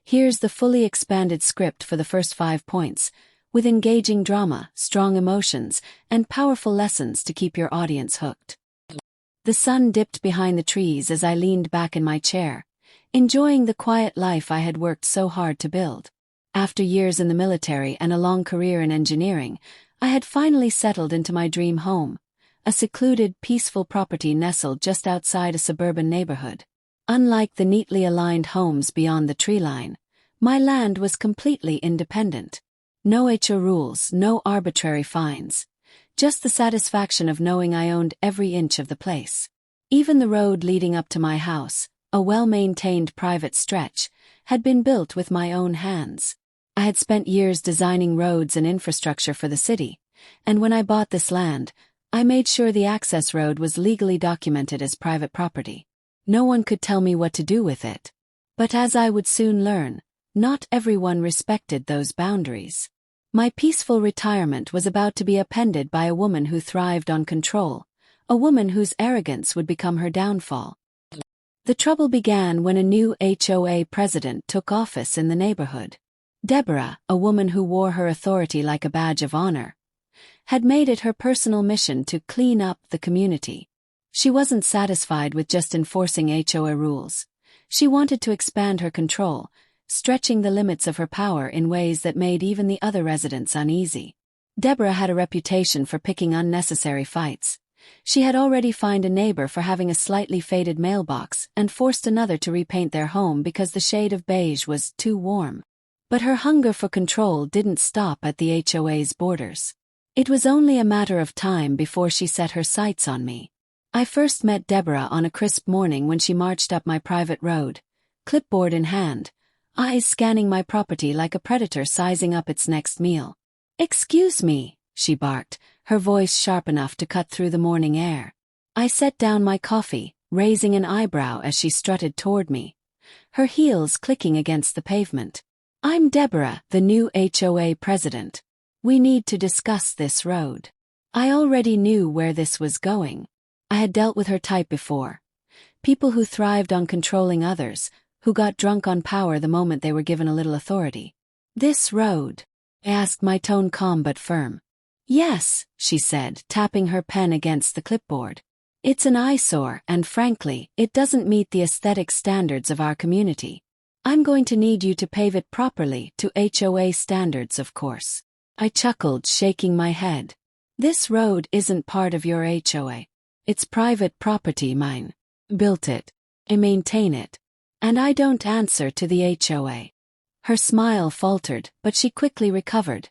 Here's the fully expanded script for the first 5 points, with engaging drama, strong emotions, and powerful lessons to keep your audience hooked. The sun dipped behind the trees as I leaned back in my chair, enjoying the quiet life I had worked so hard to build. After years in the military and a long career in engineering, I had finally settled into my dream home, a secluded, peaceful property nestled just outside a suburban neighborhood. Unlike the neatly aligned homes beyond the tree line, my land was completely independent. No HOA rules, no arbitrary fines. Just the satisfaction of knowing I owned every inch of the place. Even the road leading up to my house, a well-maintained private stretch, had been built with my own hands. I had spent years designing roads and infrastructure for the city, and when I bought this land, I made sure the access road was legally documented as private property. No one could tell me what to do with it. But as I would soon learn, not everyone respected those boundaries. My peaceful retirement was about to be upended by a woman who thrived on control, a woman whose arrogance would become her downfall. The trouble began when a new HOA president took office in the neighborhood. Deborah, a woman who wore her authority like a badge of honor, had made it her personal mission to clean up the community. She wasn't satisfied with just enforcing HOA rules. She wanted to expand her control, stretching the limits of her power in ways that made even the other residents uneasy. Deborah had a reputation for picking unnecessary fights. She had already fined a neighbor for having a slightly faded mailbox and forced another to repaint their home because the shade of beige was too warm. But her hunger for control didn't stop at the HOA's borders. It was only a matter of time before she set her sights on me. I first met Deborah on a crisp morning when she marched up my private road, clipboard in hand, eyes scanning my property like a predator sizing up its next meal. "Excuse me," she barked, her voice sharp enough to cut through the morning air. I set down my coffee, raising an eyebrow as she strutted toward me, her heels clicking against the pavement. "I'm Deborah, the new HOA president. We need to discuss this road." I already knew where this was going. I had dealt with her type before. People who thrived on controlling others, who got drunk on power the moment they were given a little authority. "This road?" I asked, my tone calm but firm. "Yes," she said, tapping her pen against the clipboard. "It's an eyesore, and frankly, it doesn't meet the aesthetic standards of our community. I'm going to need you to pave it properly, to HOA standards, of course." I chuckled, shaking my head. "This road isn't part of your HOA. It's private property, mine. Built it. I maintain it. And I don't answer to the HOA." Her smile faltered, but she quickly recovered,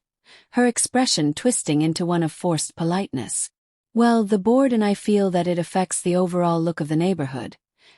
her expression twisting into one of forced politeness. "Well, the board and I feel that it affects the overall look of the neighborhood,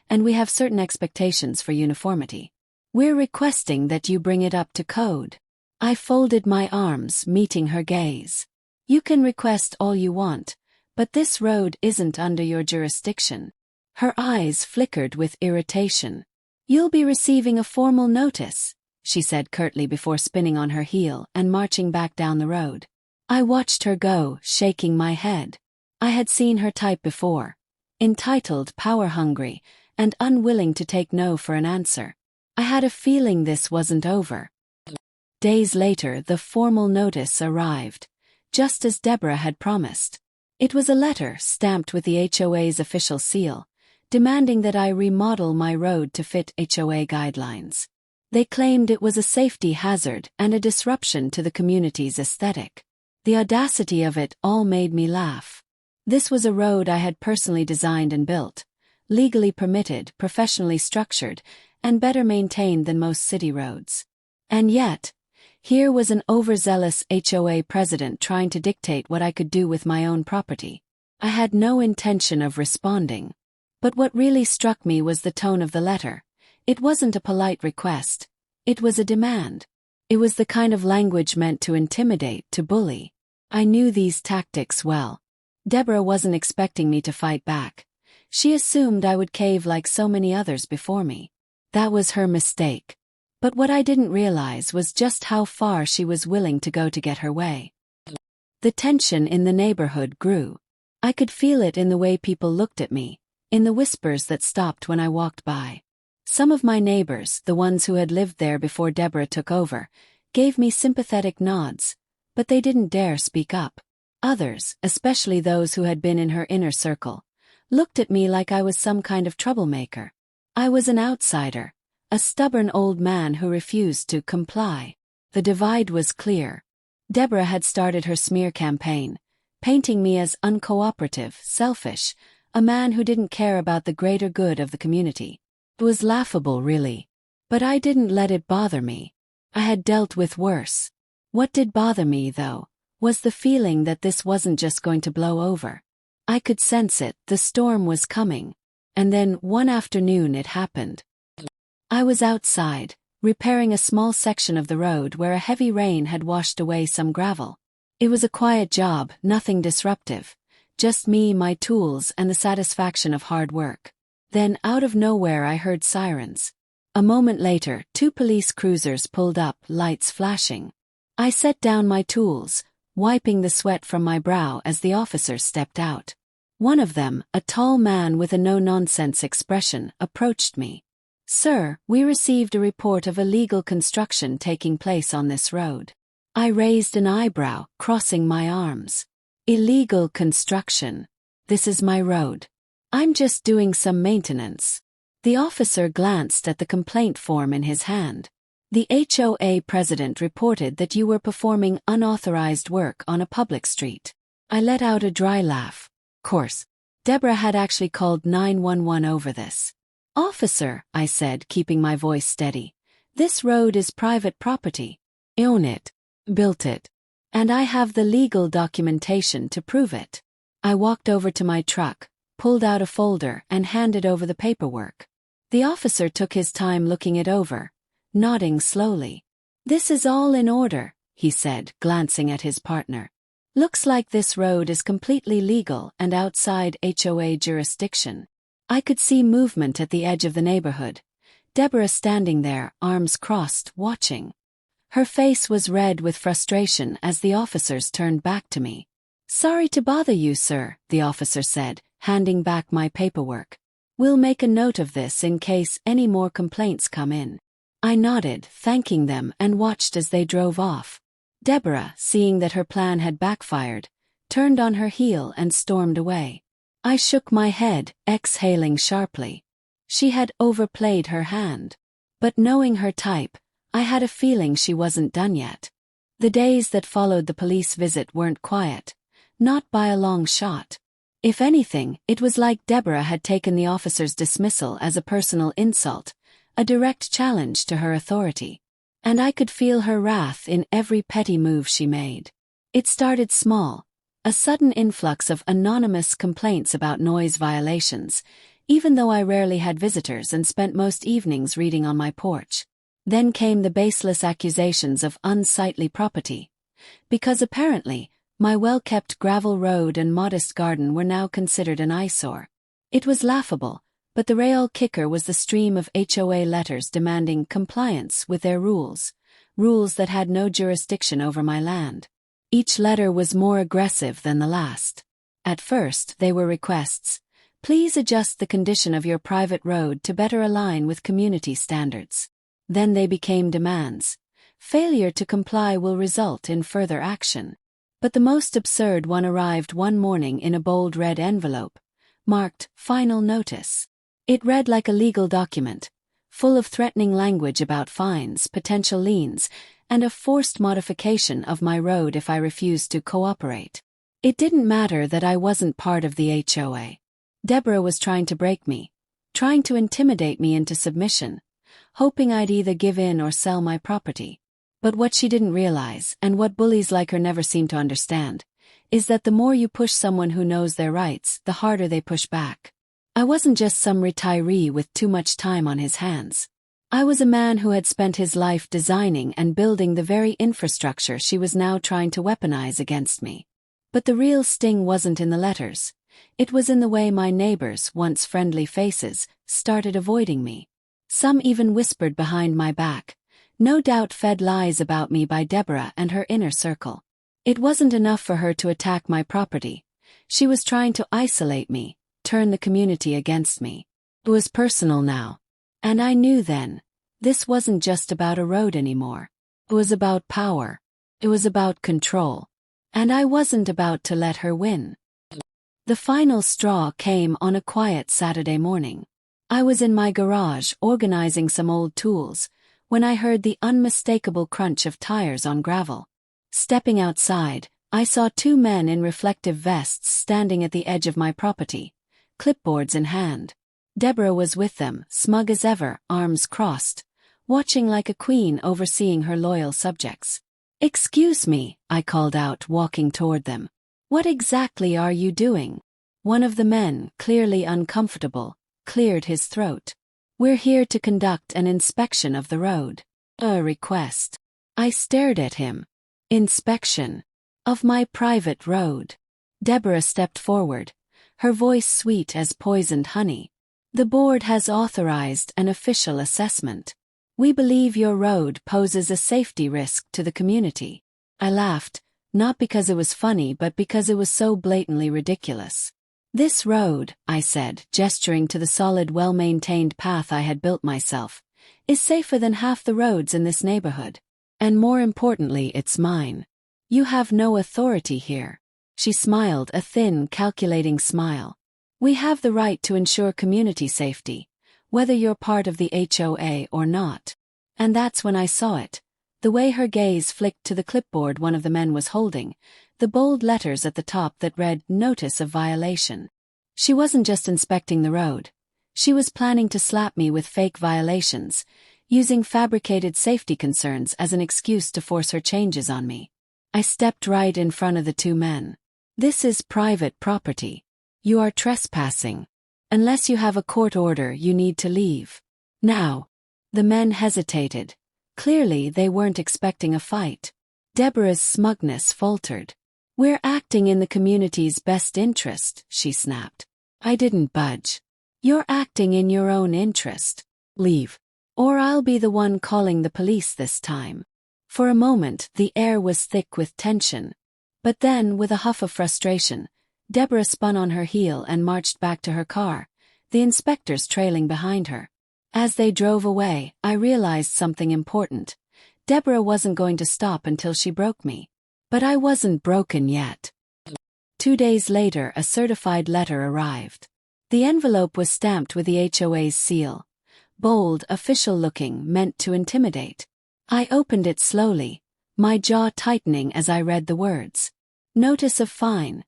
and we have certain expectations for uniformity. We're requesting that you bring it up to code." I folded my arms, meeting her gaze. "You can request all you want, but this road isn't under your jurisdiction." Her eyes flickered with irritation. "You'll be receiving a formal notice," she said curtly before spinning on her heel and marching back down the road. I watched her go, shaking my head. I had seen her type before. Entitled, power-hungry, and unwilling to take no for an answer. I had a feeling this wasn't over. Days later, the formal notice arrived, just as Deborah had promised. It was a letter stamped with the HOA's official seal, demanding that I remodel my road to fit HOA guidelines. They claimed it was a safety hazard and a disruption to the community's aesthetic. The audacity of it all made me laugh. This was a road I had personally designed and built, legally permitted, professionally structured, and better maintained than most city roads. And yet, here was an overzealous HOA president trying to dictate what I could do with my own property. I had no intention of responding. But what really struck me was the tone of the letter. It wasn't a polite request. It was a demand. It was the kind of language meant to intimidate, to bully. I knew these tactics well. Deborah wasn't expecting me to fight back. She assumed I would cave like so many others before me. That was her mistake. But what I didn't realize was just how far she was willing to go to get her way. The tension in the neighborhood grew. I could feel it in the way people looked at me, in the whispers that stopped when I walked by. Some of my neighbors, the ones who had lived there before Deborah took over, gave me sympathetic nods, but they didn't dare speak up. Others, especially those who had been in her inner circle, looked at me like I was some kind of troublemaker. I was an outsider, a stubborn old man who refused to comply. The divide was clear. Deborah had started her smear campaign, painting me as uncooperative, selfish, a man who didn't care about the greater good of the community. It was laughable, really. But I didn't let it bother me. I had dealt with worse. What did bother me, though, was the feeling that this wasn't just going to blow over. I could sense it, the storm was coming. And then, one afternoon it happened. I was outside, repairing a small section of the road where a heavy rain had washed away some gravel. It was a quiet job, nothing disruptive. Just me, my tools, and the satisfaction of hard work. Then, out of nowhere, I heard sirens. A moment later, 2 police cruisers pulled up, lights flashing. I set down my tools, wiping the sweat from my brow as the officers stepped out. One of them, a tall man with a no-nonsense expression, approached me. "Sir, we received a report of illegal construction taking place on this road." I raised an eyebrow, crossing my arms. Illegal construction. This is my road. I'm just doing some maintenance. The officer glanced at the complaint form in his hand. "The HOA president reported that you were performing unauthorized work on a public street." I let out a dry laugh. Of course, Deborah had actually called 911 over this. "Officer," I said, keeping my voice steady, "this road is private property. I own it, built it, and I have the legal documentation to prove it." I walked over to my truck, pulled out a folder, and handed over the paperwork. The officer took his time looking it over, nodding slowly. "This is all in order," he said, glancing at his partner. "Looks like this road is completely legal and outside HOA jurisdiction." I could see movement at the edge of the neighborhood. Deborah standing there, arms crossed, watching. Her face was red with frustration as the officers turned back to me. "Sorry to bother you, sir," the officer said, handing back my paperwork. "We'll make a note of this in case any more complaints come in." I nodded, thanking them, and watched as they drove off. Deborah, seeing that her plan had backfired, turned on her heel and stormed away. I shook my head, exhaling sharply. She had overplayed her hand. But knowing her type, I had a feeling she wasn't done yet. The days that followed the police visit weren't quiet, not by a long shot. If anything, it was like Deborah had taken the officer's dismissal as a personal insult, a direct challenge to her authority. And I could feel her wrath in every petty move she made. It started small, a sudden influx of anonymous complaints about noise violations, even though I rarely had visitors and spent most evenings reading on my porch. Then came the baseless accusations of unsightly property. Because apparently, my well-kept gravel road and modest garden were now considered an eyesore. It was laughable, but the real kicker was the stream of HOA letters demanding compliance with their rules that had no jurisdiction over my land. Each letter was more aggressive than the last. At first, they were requests. "Please adjust the condition of your private road to better align with community standards." Then they became demands. "Failure to comply will result in further action." But the most absurd one arrived one morning in a bold red envelope, marked "Final Notice." It read like a legal document, full of threatening language about fines, potential liens, and a forced modification of my road if I refused to cooperate. It didn't matter that I wasn't part of the HOA. Deborah was trying to break me, trying to intimidate me into submission, hoping I'd either give in or sell my property. But what she didn't realize, and what bullies like her never seem to understand, is that the more you push someone who knows their rights, the harder they push back. I wasn't just some retiree with too much time on his hands. I was a man who had spent his life designing and building the very infrastructure she was now trying to weaponize against me. But the real sting wasn't in the letters. It was in the way my neighbors, once friendly faces, started avoiding me. Some even whispered behind my back, no doubt fed lies about me by Deborah and her inner circle. It wasn't enough for her to attack my property. She was trying to isolate me, turn the community against me. It was personal now. And I knew then, this wasn't just about a road anymore. It was about power. It was about control. And I wasn't about to let her win. The final straw came on a quiet Saturday morning. I was in my garage organizing some old tools, when I heard the unmistakable crunch of tires on gravel. Stepping outside, I saw two men in reflective vests standing at the edge of my property, clipboards in hand. Deborah was with them, smug as ever, arms crossed, watching like a queen overseeing her loyal subjects. "Excuse me," I called out, walking toward them. "What exactly are you doing?" One of the men, clearly uncomfortable, cleared his throat. "We're here to conduct an inspection of the road." "A request." I stared at him. "Inspection of my private road." Deborah stepped forward, her voice sweet as poisoned honey. "The board has authorized an official assessment. We believe your road poses a safety risk to the community." I laughed, not because it was funny but because it was so blatantly ridiculous. "This road," I said, gesturing to the solid, well-maintained path I had built myself, "is safer than half the roads in this neighborhood. And more importantly, it's mine. You have no authority here." She smiled, a thin, calculating smile. "We have the right to ensure community safety, whether you're part of the HOA or not." And that's when I saw it. The way her gaze flicked to the clipboard one of the men was holding, the bold letters at the top that read, "Notice of Violation." She wasn't just inspecting the road. She was planning to slap me with fake violations, using fabricated safety concerns as an excuse to force her changes on me. I stepped right in front of the two men. "This is private property. You are trespassing. Unless you have a court order, you need to leave now." The men hesitated. Clearly they weren't expecting a fight. Deborah's smugness faltered. "We're acting in the community's best interest," she snapped. I didn't budge. "You're acting in your own interest. Leave. Or I'll be the one calling the police this time." For a moment, the air was thick with tension. But then, with a huff of frustration, Deborah spun on her heel and marched back to her car, the inspectors trailing behind her. As they drove away, I realized something important. Deborah wasn't going to stop until she broke me. But I wasn't broken yet. 2 days later, a certified letter arrived. The envelope was stamped with the HOA's seal. Bold, official-looking, meant to intimidate. I opened it slowly, my jaw tightening as I read the words. "Notice of fine.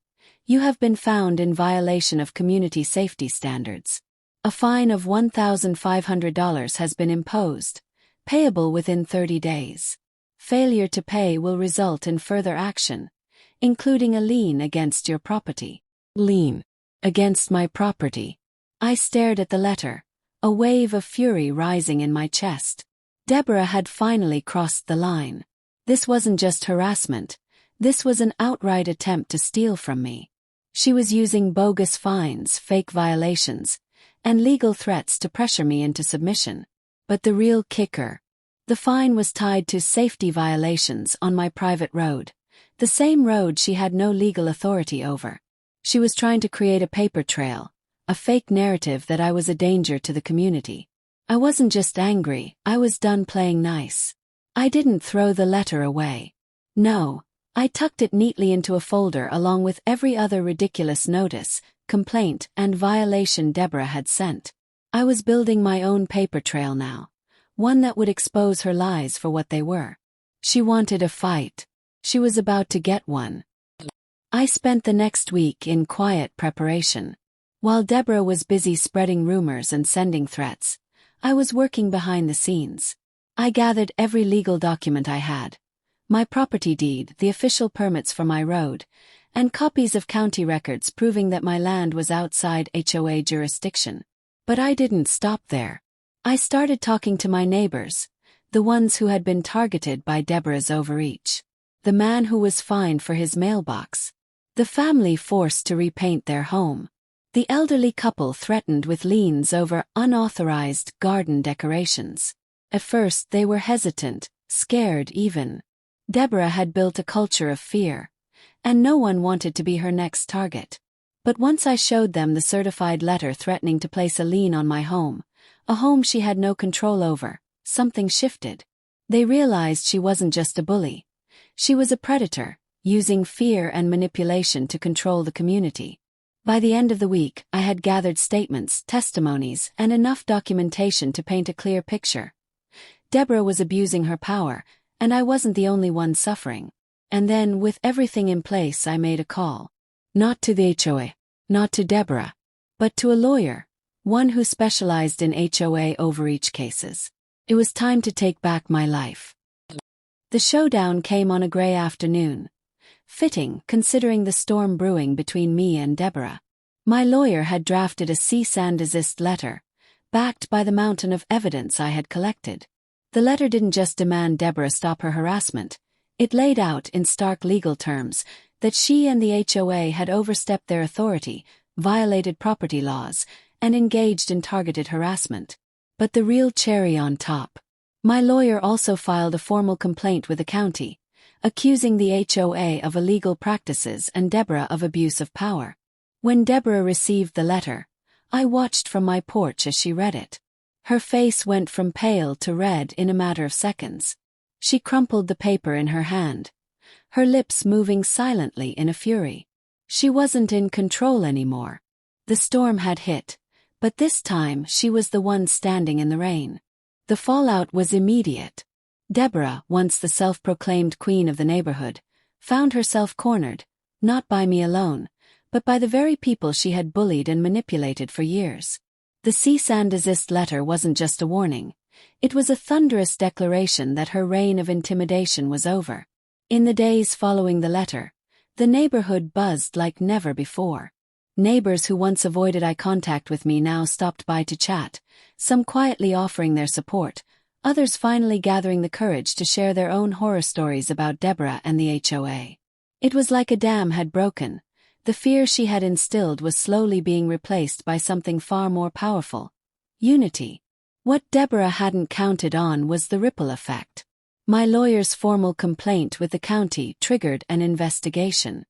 You have been found in violation of community safety standards. A fine of $1,500 has been imposed, payable within 30 days. Failure to pay will result in further action, including a lien against your property." Lien against my property. I stared at the letter, a wave of fury rising in my chest. Deborah had finally crossed the line. This wasn't just harassment, this was an outright attempt to steal from me. She was using bogus fines, fake violations, and legal threats to pressure me into submission. But the real kicker. The fine was tied to safety violations on my private road, the same road she had no legal authority over. She was trying to create a paper trail, a fake narrative that I was a danger to the community. I wasn't just angry, I was done playing nice. I didn't throw the letter away. No, I tucked it neatly into a folder along with every other ridiculous notice, complaint, and violation Deborah had sent. I was building my own paper trail now, one that would expose her lies for what they were. She wanted a fight. She was about to get one. I spent the next week in quiet preparation. While Deborah was busy spreading rumors and sending threats, I was working behind the scenes. I gathered every legal document I had. My property deed, the official permits for my road, and copies of county records proving that my land was outside HOA jurisdiction. But I didn't stop there. I started talking to my neighbors, the ones who had been targeted by Deborah's overreach. The man who was fined for his mailbox. The family forced to repaint their home. The elderly couple threatened with liens over unauthorized garden decorations. At first they were hesitant, scared even. Deborah had built a culture of fear, and no one wanted to be her next target. But once I showed them the certified letter threatening to place a lien on my home, a home she had no control over. Something shifted. They realized she wasn't just a bully. She was a predator, using fear and manipulation to control the community. By the end of the week, I had gathered statements, testimonies, and enough documentation to paint a clear picture. Deborah was abusing her power, and I wasn't the only one suffering. And then, with everything in place, I made a call. Not to the HOA, not to Deborah, but to a lawyer, one who specialized in HOA overreach cases. It was time to take back my life. The showdown came on a gray afternoon. Fitting, considering the storm brewing between me and Deborah. My lawyer had drafted a cease and desist letter, backed by the mountain of evidence I had collected. The letter didn't just demand Deborah stop her harassment. It laid out in stark legal terms that she and the HOA had overstepped their authority, violated property laws, and engaged in targeted harassment. But the real cherry on top. My lawyer also filed a formal complaint with the county, accusing the HOA of illegal practices and Deborah of abuse of power. When Deborah received the letter, I watched from my porch as she read it. Her face went from pale to red in a matter of seconds. She crumpled the paper in her hand, her lips moving silently in a fury. She wasn't in control anymore. The storm had hit, but this time she was the one standing in the rain. The fallout was immediate. Deborah, once the self-proclaimed queen of the neighborhood, found herself cornered, not by me alone, but by the very people she had bullied and manipulated for years. The cease and desist letter wasn't just a warning. It was a thunderous declaration that her reign of intimidation was over. In the days following the letter, the neighborhood buzzed like never before. Neighbors who once avoided eye contact with me now stopped by to chat, some quietly offering their support, others finally gathering the courage to share their own horror stories about Deborah and the HOA. It was like a dam had broken. The fear she had instilled was slowly being replaced by something far more powerful: unity. What Deborah hadn't counted on was the ripple effect. My lawyer's formal complaint with the county triggered an investigation.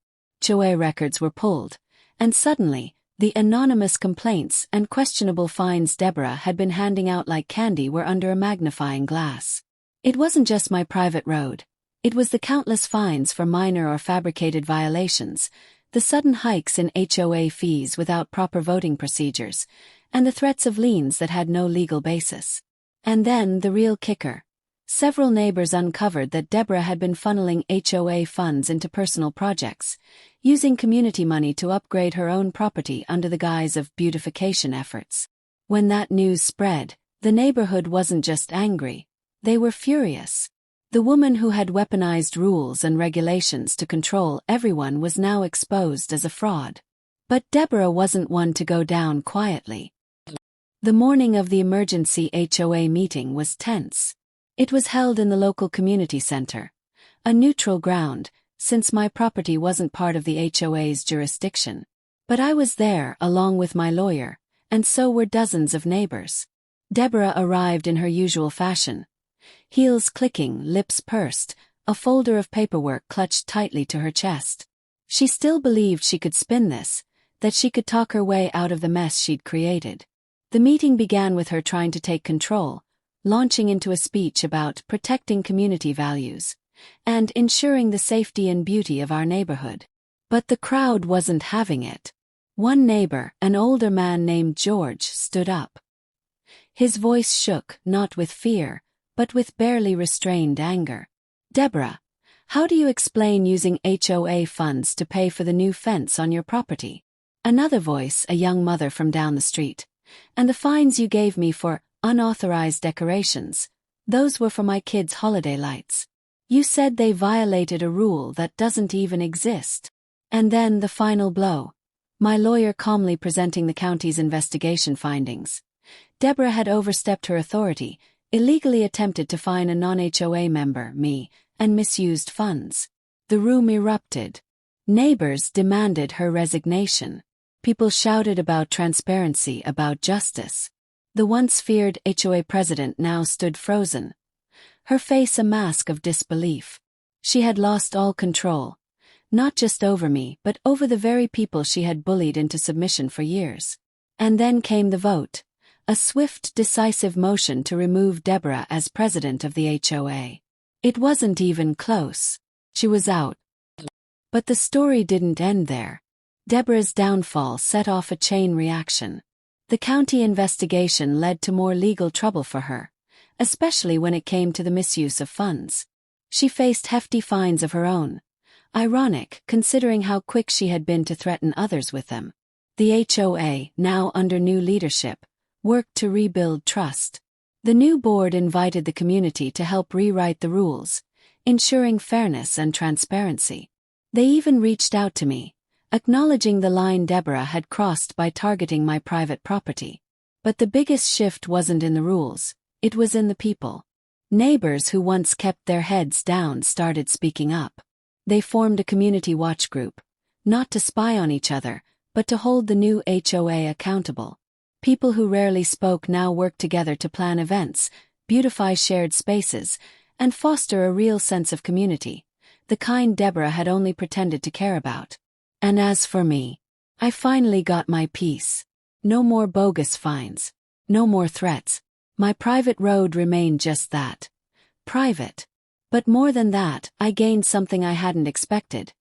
HOA records were pulled, and suddenly, the anonymous complaints and questionable fines Deborah had been handing out like candy were under a magnifying glass. It wasn't just my private road. It was the countless fines for minor or fabricated violations, the sudden hikes in HOA fees without proper voting procedures, and the threats of liens that had no legal basis. And then the real kicker. Several neighbors uncovered that Deborah had been funneling HOA funds into personal projects, using community money to upgrade her own property under the guise of beautification efforts. When that news spread, the neighborhood wasn't just angry. They were furious. The woman who had weaponized rules and regulations to control everyone was now exposed as a fraud. But Deborah wasn't one to go down quietly. The morning of the emergency HOA meeting was tense. It was held in the local community center, a neutral ground, since my property wasn't part of the HOA's jurisdiction. But I was there along with my lawyer, and so were dozens of neighbors. Deborah arrived in her usual fashion. Heels clicking, lips pursed, a folder of paperwork clutched tightly to her chest. She still believed she could spin this, that she could talk her way out of the mess she'd created. The meeting began with her trying to take control, launching into a speech about protecting community values and ensuring the safety and beauty of our neighborhood. But the crowd wasn't having it. One neighbor, an older man named George, stood up. His voice shook, not with fear, but with barely restrained anger. "Deborah, how do you explain using HOA funds to pay for the new fence on your property?" Another voice, a young mother from down the street. "And the fines you gave me for unauthorized decorations, those were for my kids' holiday lights. You said they violated a rule that doesn't even exist." And then the final blow. My lawyer calmly presenting the county's investigation findings. Deborah had overstepped her authority, illegally attempted to fine a non-HOA member, me, and misused funds. The room erupted. Neighbors demanded her resignation. People shouted about transparency, about justice. The once feared HOA president now stood frozen, her face a mask of disbelief. She had lost all control, not just over me, but over the very people she had bullied into submission for years. And then came the vote, A swift, decisive motion to remove Deborah as president of the HOA. It wasn't even close. She was out. But the story didn't end there. Deborah's downfall set off a chain reaction. The county investigation led to more legal trouble for her, especially when it came to the misuse of funds. She faced hefty fines of her own. Ironic, considering how quick she had been to threaten others with them. The HOA, now under new leadership, worked to rebuild trust. The new board invited the community to help rewrite the rules, ensuring fairness and transparency. They even reached out to me, acknowledging the line Deborah had crossed by targeting my private property. But the biggest shift wasn't in the rules, it was in the people. Neighbors who once kept their heads down started speaking up. They formed a community watch group, not to spy on each other, but to hold the new HOA accountable. People who rarely spoke now worked together to plan events, beautify shared spaces, and foster a real sense of community, the kind Deborah had only pretended to care about. And as for me, I finally got my peace. No more bogus fines. No more threats. My private road remained just that. Private. But more than that, I gained something I hadn't expected.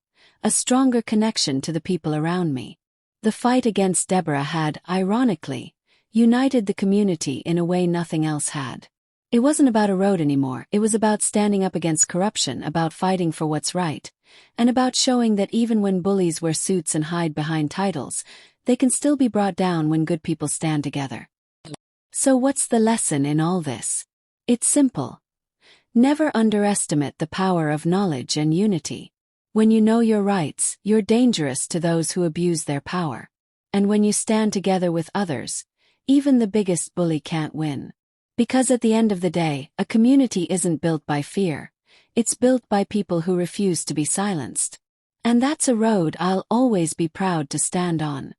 A stronger connection to the people around me. The fight against Deborah had, ironically, united the community in a way nothing else had. It wasn't about a road anymore, it was about standing up against corruption, about fighting for what's right, and about showing that even when bullies wear suits and hide behind titles, they can still be brought down when good people stand together. So what's the lesson in all this? It's simple. Never underestimate the power of knowledge and unity. When you know your rights, you're dangerous to those who abuse their power. And when you stand together with others, even the biggest bully can't win. Because at the end of the day, a community isn't built by fear. It's built by people who refuse to be silenced. And that's a road I'll always be proud to stand on.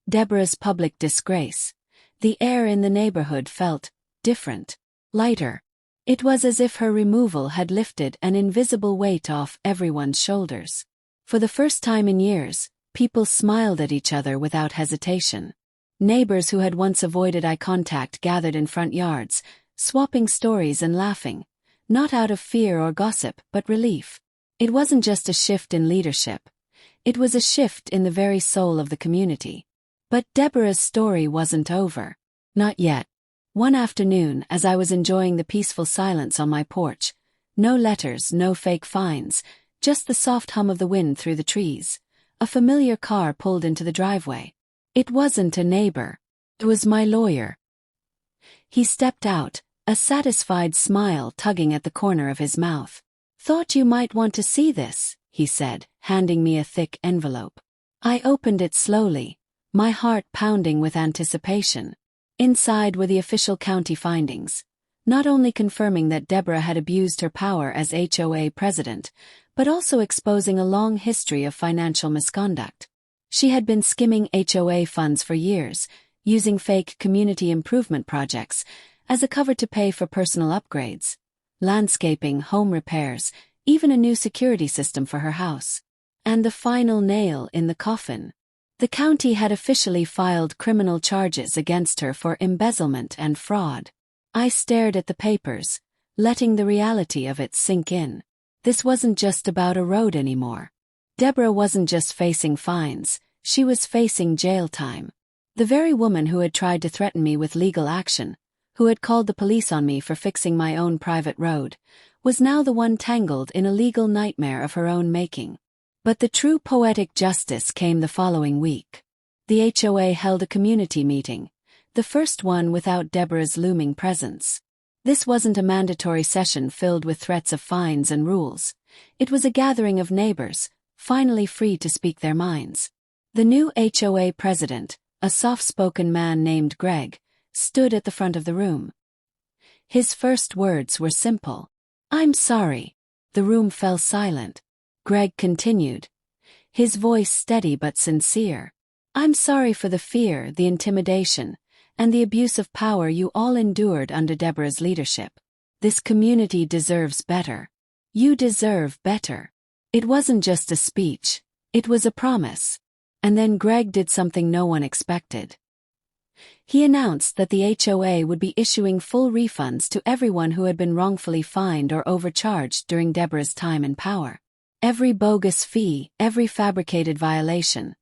Deborah's public disgrace. The air in the neighborhood felt different, lighter. It was as if her removal had lifted an invisible weight off everyone's shoulders. For the first time in years, people smiled at each other without hesitation. Neighbors who had once avoided eye contact gathered in front yards, swapping stories and laughing, not out of fear or gossip, but relief. It wasn't just a shift in leadership. It was a shift in the very soul of the community. But Deborah's story wasn't over. Not yet. One afternoon, as I was enjoying the peaceful silence on my porch, no letters, no fake fines, just the soft hum of the wind through the trees, a familiar car pulled into the driveway. It wasn't a neighbor. It was my lawyer. He stepped out, a satisfied smile tugging at the corner of his mouth. "Thought you might want to see this," he said, handing me a thick envelope. I opened it slowly, my heart pounding with anticipation. Inside were the official county findings, not only confirming that Deborah had abused her power as HOA president, but also exposing a long history of financial misconduct. She had been skimming HOA funds for years, using fake community improvement projects as a cover to pay for personal upgrades, landscaping, home repairs, even a new security system for her house. And the final nail in the coffin. The county had officially filed criminal charges against her for embezzlement and fraud. I stared at the papers, letting the reality of it sink in. This wasn't just about a road anymore. Deborah wasn't just facing fines, she was facing jail time. The very woman who had tried to threaten me with legal action, who had called the police on me for fixing my own private road, was now the one tangled in a legal nightmare of her own making. But the true poetic justice came the following week. The HOA held a community meeting, the first one without Deborah's looming presence. This wasn't a mandatory session filled with threats of fines and rules. It was a gathering of neighbors, finally free to speak their minds. The new HOA president, a soft-spoken man named Greg, stood at the front of the room. His first words were simple. "I'm sorry." The room fell silent. Greg continued, his voice steady but sincere. "I'm sorry for the fear, the intimidation, and the abuse of power you all endured under Deborah's leadership. This community deserves better. You deserve better." It wasn't just a speech, it was a promise. And then Greg did something no one expected. He announced that the HOA would be issuing full refunds to everyone who had been wrongfully fined or overcharged during Deborah's time in power. Every bogus fee, every fabricated violation,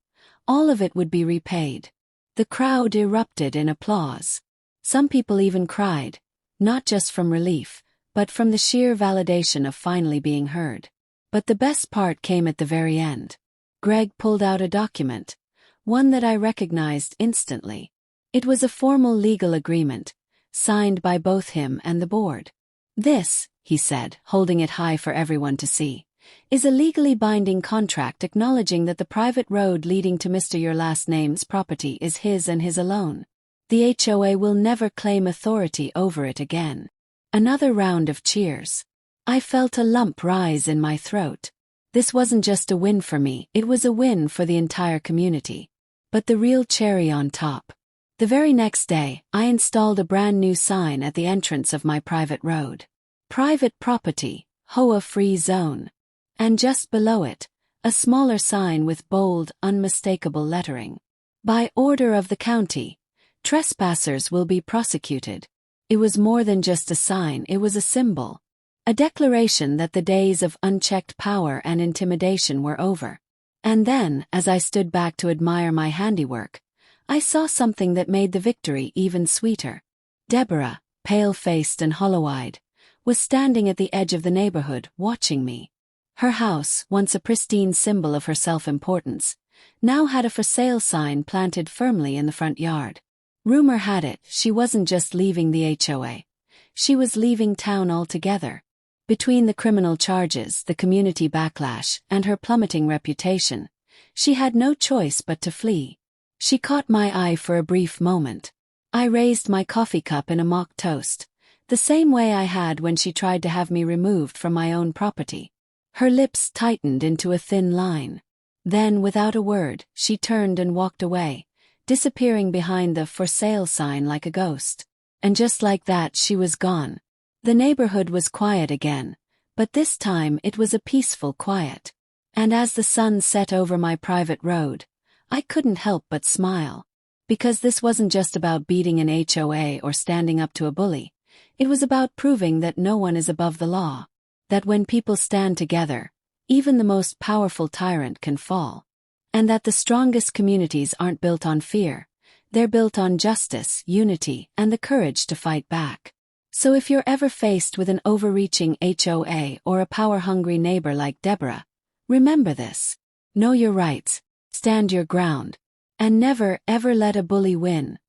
all of it would be repaid. The crowd erupted in applause. Some people even cried, not just from relief, but from the sheer validation of finally being heard. But the best part came at the very end. Greg pulled out a document, one that I recognized instantly. It was a formal legal agreement, signed by both him and the board. "This," he said, holding it high for everyone to see, "is a legally binding contract acknowledging that the private road leading to Mr. Your Last Name's property is his and his alone. The HOA will never claim authority over it again." Another round of cheers. I felt a lump rise in my throat. This wasn't just a win for me, it was a win for the entire community. But the real cherry on top. The very next day, I installed a brand new sign at the entrance of my private road. "Private property, HOA-free zone." And just below it, a smaller sign with bold, unmistakable lettering. "By order of the county, trespassers will be prosecuted." It was more than just a sign, it was a symbol. A declaration that the days of unchecked power and intimidation were over. And then, as I stood back to admire my handiwork, I saw something that made the victory even sweeter. Deborah, pale-faced and hollow-eyed, was standing at the edge of the neighborhood, watching me. Her house, once a pristine symbol of her self-importance, now had a for sale sign planted firmly in the front yard. Rumor had it, she wasn't just leaving the HOA. She was leaving town altogether. Between the criminal charges, the community backlash, and her plummeting reputation, she had no choice but to flee. She caught my eye for a brief moment. I raised my coffee cup in a mock toast, the same way I had when she tried to have me removed from my own property. Her lips tightened into a thin line. Then, without a word, she turned and walked away, disappearing behind the for sale sign like a ghost. And just like that, she was gone. The neighborhood was quiet again, but this time it was a peaceful quiet. And as the sun set over my private road, I couldn't help but smile. Because this wasn't just about beating an HOA or standing up to a bully. It was about proving that no one is above the law. That when people stand together, even the most powerful tyrant can fall. And that the strongest communities aren't built on fear. They're built on justice, unity, and the courage to fight back. So if you're ever faced with an overreaching HOA or a power-hungry neighbor like Deborah, remember this. Know your rights, stand your ground, and never ever let a bully win.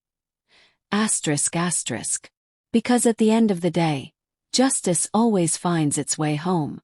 Asterisk asterisk. Because at the end of the day, justice always finds its way home.